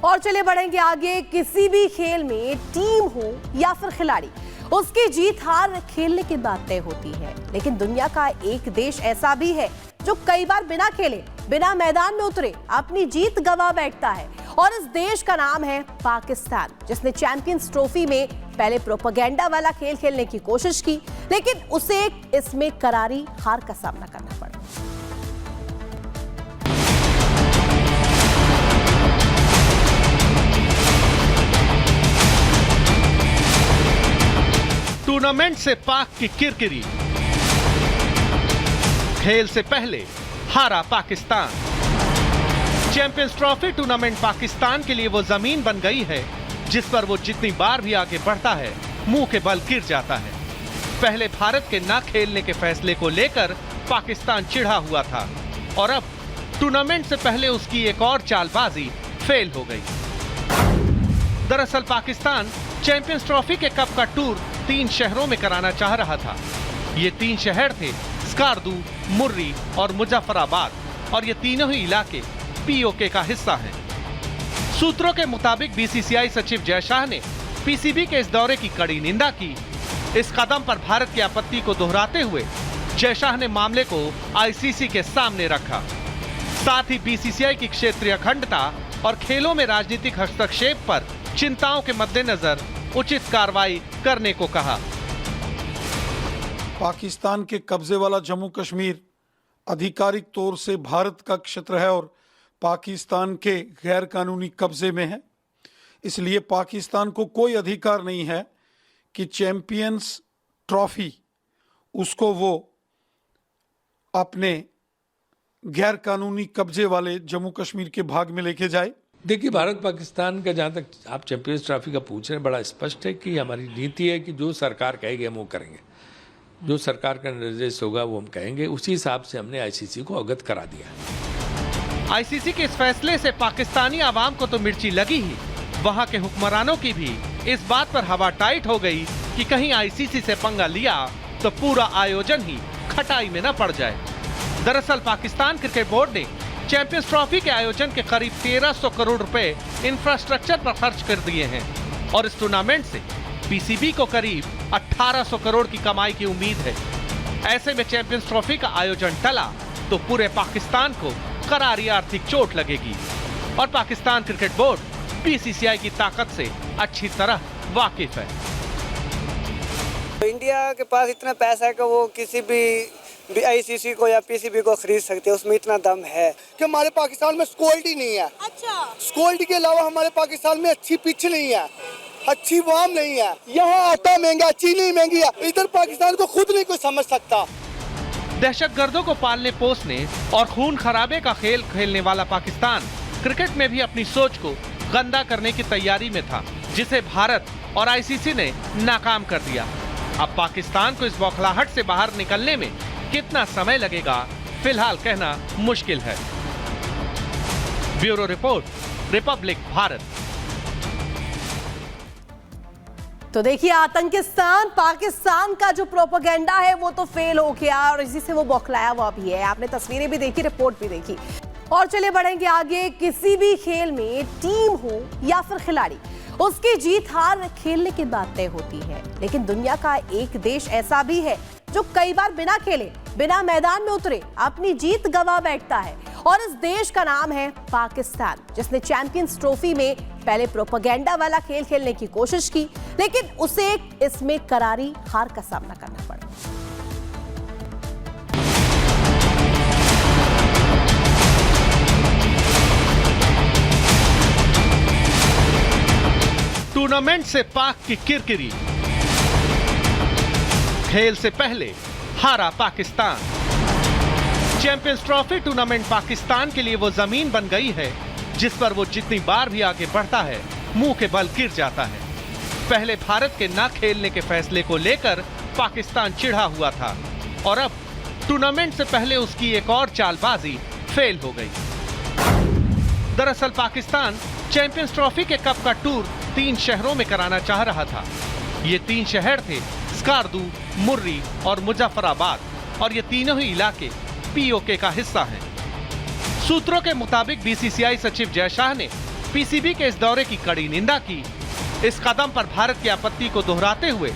और चले बढ़ेंगे आगे। किसी भी खेल में टीम हो या फिर खिलाड़ी, उसकी जीत हार खेलने के बाद तय होती है। लेकिन दुनिया का एक देश ऐसा भी है जो कई बार बिना खेले, बिना मैदान में उतरे अपनी जीत गंवा बैठता है, और इस देश का नाम है पाकिस्तान, जिसने चैंपियंस ट्रॉफी में पहले प्रोपेगेंडा वाला खेल खेलने की कोशिश की, लेकिन उसे इसमें करारी हार का सामना करना पड़ा। टूर्नामेंट से पाक की किरकिरी, खेल से पहले हारा Pakistan. Champions trophy tournament Pakistan के लिए वो जमीन बन गई है जिस पर वो जितनी बार भी आगे बढ़ता है मुंह के बल गिर जाता है। पहले भारत के ना खेलने के फैसले को लेकर पाकिस्तान चिढ़ा हुआ था, और अब टूर्नामेंट से पहले उसकी एक और चालबाजी फेल हो गई। दरअसल पाकिस्तान चैंपियंस ट्रॉफी के कप का टूर 3 शहरों में कराना चाह रहा था। ये 3 शहर थे स्कार्दू, मुर्री और मुजफ्फराबाद, और ये तीनों ही इलाके पीओके का हिस्सा हैं। सूत्रों के मुताबिक बीसीसीआई सचिव जय शाह ने पीसीबी के इस दौरे की कड़ी निंदा की। इस कदम पर भारत की आपत्ति को दोहराते हुए जय शाह ने मामले को आईसीसी के सामने रखा। साथ ही बीसीसीआई की क्षेत्रीय अखंडता और खेलों में राजनीतिक हस्तक्षेप पर चिंताओं के मद्देनजर उचित कार्रवाई करने को कहा। पाकिस्तान के कब्जे वाला जम्मू कश्मीर आधिकारिक तौर से भारत का क्षेत्र है और पाकिस्तान के गैर कानूनी कब्जे में है। इसलिए पाकिस्तान को कोई अधिकार नहीं है कि चैंपियंस ट्रॉफी उसको वो अपने गैर कानूनी कब्जे वाले जम्मू कश्मीर के भाग में लेके जाए। देखिए, भारत पाकिस्तान का जहाँ तक आप चैंपियंस ट्रॉफी का पूछ रहे हैं, बड़ा स्पष्ट है कि हमारी नीति है कि जो सरकार कहेगी हम वो करेंगे, जो सरकार का निर्देश होगा वो हम कहेंगे। उसी हिसाब से हमने आईसीसी को अवगत करा दिया। आईसीसी के इस फैसले से पाकिस्तानी आवाम को तो मिर्ची लगी ही, वहां के हुक्मरानों की भी इस बात पर हवा टाइट हो गई कि कहीं आईसीसी से पंगा लिया तो पूरा आयोजन ही खटाई में न पड़ जाए। दरअसल पाकिस्तान क्रिकेट बोर्ड ने चैंपियंस ट्रॉफी के आयोजन के करीब 1300 करोड़ रुपए इंफ्रास्ट्रक्चर पर खर्च कर दिए हैं, और इस टूर्नामेंट से पीसीबी को करीब 1800 करोड़ की कमाई की उम्मीद है। ऐसे में चैंपियंस ट्रॉफी का आयोजन टला तो पूरे पाकिस्तान को करारी आर्थिक चोट लगेगी, और पाकिस्तान क्रिकेट बोर्ड बीसीसीआई की ताकत से अच्छी तरह वाकिफ है। इंडिया के पास इतना पैसा है कि वो किसी भी आईसीसी को या पीसीबी को खरीद सकते हैं, उसमें इतना दम है कि हमारे पाकिस्तान में सिक्योरिटी नहीं है। अच्छा, सिक्योरिटी के अलावा हमारे पाकिस्तान में अच्छी पिच नहीं है, अच्छी वाम नहीं है। यहाँ आटा महंगा, चीनी महंगी है। इधर पाकिस्तान को खुद नहीं कोई समझ सकता। दहशतगर्दों को पालने पोसने और खून खराबे का खेल खेलने वाला पाकिस्तान क्रिकेट में भी अपनी सोच को गंदा करने की तैयारी में था, जिसे भारत और आईसीसी ने नाकाम कर दिया। अब पाकिस्तान को इस बौखलाहट से बाहर निकलने में कितना समय लगेगा, फिलहाल कहना मुश्किल है। Bureau report, Republic Bharat. तो देखिए, आतंकिस्तान पाकिस्तान का जो प्रोपेगेंडा है वो तो फेल हो गया, और इसी से वो बौखलाया हुआ भी है। आपने तस्वीरें भी देखी, रिपोर्ट भी देखी। और चले बढ़ेंगे आगे। किसी भी खेल में टीम हो या फिर खिलाड़ी, उसकी जीत हार खेलने के बाद तय होती है। लेकिन दुनिया का एक देश ऐसा भी है जो कई बार बिना खेले, बिना मैदान में उतरे अपनी जीत गंवा बैठता है, और इस देश का नाम है पाकिस्तान, जिसने चैंपियंस ट्रॉफी में पहले प्रोपेगेंडा वाला खेल खेलने की कोशिश की, लेकिन उसे इसमें करारी हार का सामना करना पड़ा। टूर्नामेंट से पाक की किरकिरी, खेल से पहले हारा Pakistan. Champions trophy tournament Pakistan के लिए वो जमीन बन गई है जिस पर वो जितनी बार भी आगे बढ़ता है मुंह के बल गिर जाता है। पहले भारत के ना खेलने के फैसले को लेकर पाकिस्तान चिढ़ा हुआ था, और अब टूर्नामेंट से पहले उसकी एक और चालबाजी फेल हो गई। दरअसल पाकिस्तान चैंपियंस ट्रॉफी के कप का टूर 3 शहरों में कराना चाह रहा था। ये 3 शहर थे स्कार्दू, मुर्री और मुजफ्फराबाद, और ये तीनों ही इलाके पीओके का हिस्सा हैं। सूत्रों के मुताबिक बीसीसीआई सचिव जय शाह ने पीसीबी के इस दौरे की कड़ी निंदा की। इस कदम पर भारत की आपत्ति को दोहराते हुए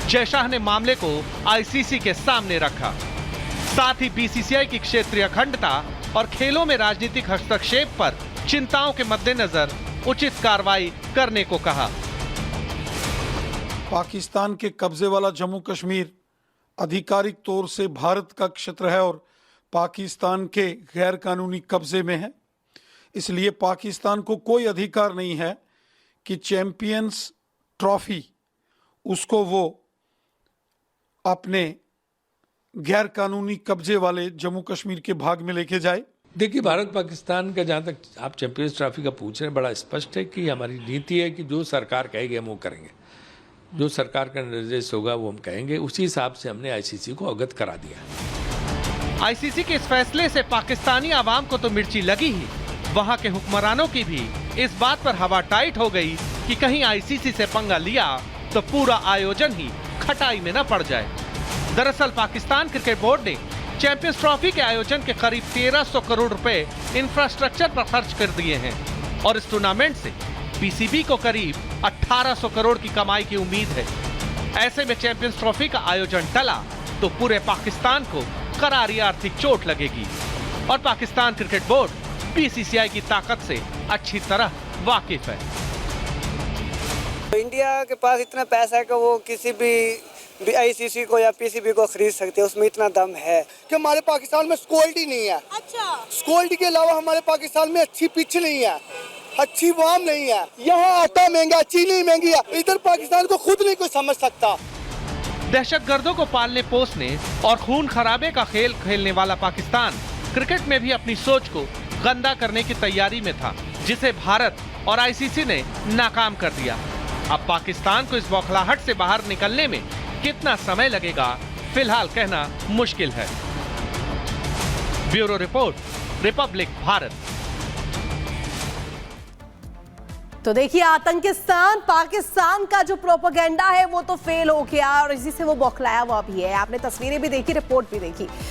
जयशाह ने मामले को आईसीसी के सामने रखा। साथ ही बीसीसीआई की क्षेत्रीय अखंडता और खेलों में राजनीतिक हस्तक्षेप पर चिंताओं के मद्देनजर उचित कार्रवाई करने को कहा। पाकिस्तान के कब्जे वाला जम्मू कश्मीर आधिकारिक तौर से भारत का क्षेत्र है और पाकिस्तान के गैर कानूनी कब्जे में है। इसलिए पाकिस्तान को कोई अधिकार नहीं है कि चैंपियंस ट्रॉफी उसको वो अपने गैर कानूनी कब्जे वाले जम्मू कश्मीर के भाग में लेके जाए। देखिए, भारत पाकिस्तान का जहाँ तक आप चैंपियंस ट्रॉफी का पूछ रहे हैं, बड़ा स्पष्ट है कि हमारी नीति है कि जो सरकार कहेगी हम वो करेंगे। जो सरकार का निर्देश होगा वो हम कहेंगे। उसी हिसाब से हमने आईसीसी को अवगत करा दिया। आईसीसी के इस फैसले से पाकिस्तानी आवाम को तो मिर्ची लगी ही, वहां के हुक्मरानों की भी इस बात पर हवा टाइट हो गई कि कहीं आईसीसी से पंगा लिया तो पूरा आयोजन ही खटाई में न पड़ जाए। दरअसल पाकिस्तान क्रिकेट बोर्ड ने चैंपियंस ट्रॉफी के आयोजन के करीब 1300 करोड़ रुपए इंफ्रास्ट्रक्चर पर खर्च कर दिए हैं और इस टूर्नामेंट से पीसीबी को करीब 1800 करोड़ की कमाई की उम्मीद है। ऐसे में चैंपियंस ट्रॉफी का आयोजन टला तो पूरे पाकिस्तान को करारी आर्थिक चोट लगेगी और पाकिस्तान क्रिकेट बोर्ड बीसीसीआई की ताकत से अच्छी तरह वाकिफ है। इंडिया के पास इतना पैसा है कि वो किसी भी आईसीसी को या पीसीबी को खरीद सकते हैं, उसमें इतना दम है कि हमारे पाकिस्तान में सिक्योरिटी नहीं है। अच्छा, सिक्योरिटी के अलावा हमारे पाकिस्तान में अच्छी पिच नहीं है, अच्छी वाम नहीं है। यहाँ आटा महंगा, चीनी महंगी है। इधर पाकिस्तान को खुद नहीं कोई समझ सकता। दहशतगर्दों को पालने पोसने और खून खराबे का खेल खेलने वाला पाकिस्तान क्रिकेट में भी अपनी सोच को गंदा करने की तैयारी में था, जिसे भारत और आईसीसी ने नाकाम कर दिया। अब पाकिस्तान को इस बौखलाहट से बाहर निकलने में कितना समय लगेगा, फिलहाल कहना मुश्किल है। Bureau report, Republic Bharat. तो देखिए, आतंकिस्तान पाकिस्तान का जो प्रोपेगेंडा है वो तो फेल हो गया और इसी से वो बौखलाया हुआ भी है। आपने तस्वीरें भी देखी, रिपोर्ट भी देखी।